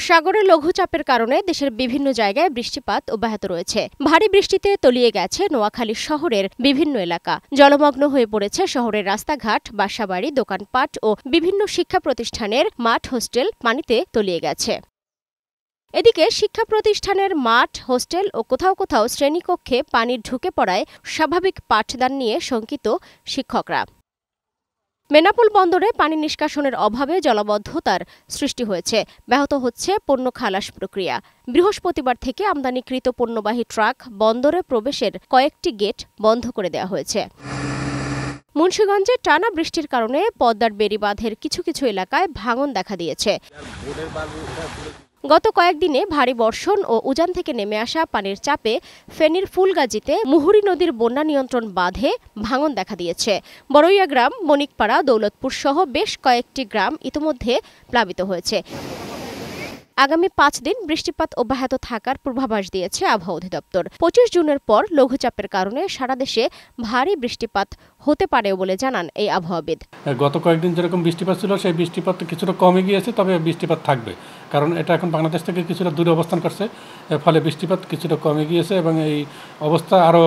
সাগরে লঘুচাপের কারণে দেশের বিভিন্ন জায়গায় বৃষ্টিপাত অব্যাহত রয়েছে। ভারী বৃষ্টিতে তলিয়ে গেছে নোয়াখালী শহরের বিভিন্ন এলাকা। জলমগ্ন হয়ে পড়েছে শহরের রাস্তাঘাট, বাসাবাড়ি, দোকানপাট ও বিভিন্ন শিক্ষা প্রতিষ্ঠানের মাঠ, হোস্টেল পানিতে তলিয়ে গেছে। এদিকে শিক্ষা প্রতিষ্ঠানের মাঠ, হোস্টেল ও কোথাও কোথাও শ্রেণীকক্ষে পানি ঢুকে পড়ায় স্বাভাবিক পাঠদান নিয়ে শঙ্কিত শিক্ষকরা। বেনাপোল বন্দরে পানি নিষ্কাশনের অভাবে জলাবদ্ধতার সৃষ্টি হয়েছে। ব্যাহত হচ্ছে পণ্য খালাস প্রক্রিয়া। বৃহস্পতিবার থেকে আমদানিকৃত পণ্যবাহী ট্রাক বন্দরে প্রবেশের কয়েকটি গেট বন্ধ করে দেওয়া হয়েছে। মুন্সিগঞ্জে টানা বৃষ্টির কারণে পদ্মার বেড়িবাঁধের কিছু কিছু এলাকায় ভাঙন দেখা দিয়েছে। গত কয়েকদিনে ভারী বর্ষণ ও উজান থেকে নেমে আসা পানির চাপে ফেনীর ফুলগাজীতে মুহুরী নদীর বন্যা নিয়ন্ত্রণ বাঁধে ভাঙন দেখা দিয়েছে। বড়ইয়া গ্রাম, বণিকপাড়া, দৌলতপুর সহ বেশ কয়েকটি গ্রাম ইতোমধ্যে প্লাবিত হয়েছে। আগামী 5 দিন বৃষ্টিপাত অব্যাহত থাকার পূর্বাভাস দিয়েছে আবহাওয়া অধিদপ্তর। 25 জুনের পর লঘুচাপের কারণে সারা দেশে ভারী বৃষ্টিপাত হতে পারেও বলে জানান এই আবহাওয়াবিদ। গত কয়েকদিন যেরকম বৃষ্টিপাত ছিল সেই বৃষ্টিপাত কিছুটা কমে গিয়েছে, তবে বৃষ্টিপাত থাকবে, কারণ এটা এখন বাংলাদেশ থেকে কিছুটা দূরে অবস্থান করছে, ফলে বৃষ্টিপাত কিছুটা কমে গিয়েছে এবং এই অবস্থা আরও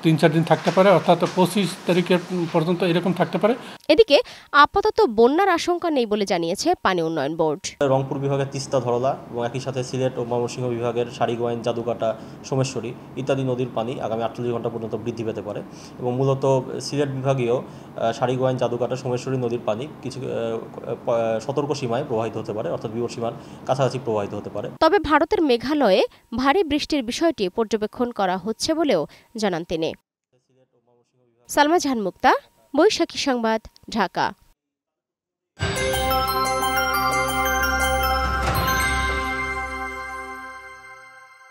3-4 দিন থাকতে পারে, অর্থাৎ 25 তারিখের পর্যন্ত এরকম থাকতে পারে। এদিকে আপাতত বন্যার আশঙ্কা নেই বলে জানিয়েছে পানি উন্নয়ন বোর্ড। রংপুর বিভাগের তিস্তা, ধরলা এবং একই সাথে সিলেট ও ময়মনসিংহ বিভাগের সারিগোয়াইন, জাদুকাটা, সোমেশ্বরী ইত্যাদি নদীর পানি আগামী 48 ঘন্টা পর্যন্ত বৃদ্ধি পেতে পারে এবং মূলত সিলেট বিভাগীয় সারিগোয়াইন, জাদুকাটা, সোমেশ্বরী নদীর পানি কিছু সতর্ক সীমায় প্রবাহিত হতে পারে, অর্থাৎ বিপদ সীমার কাছাকাছি প্রবাহিত হতে পারে। তবে ভারতের মেঘালয়ে ভারী বৃষ্টির বিষয়টি পর্যবেক্ষণ করা হচ্ছে বলেও জানান তিনি। সালমা জাহান মুক্তা, বৈশাখী সংবাদ, ঢাকা।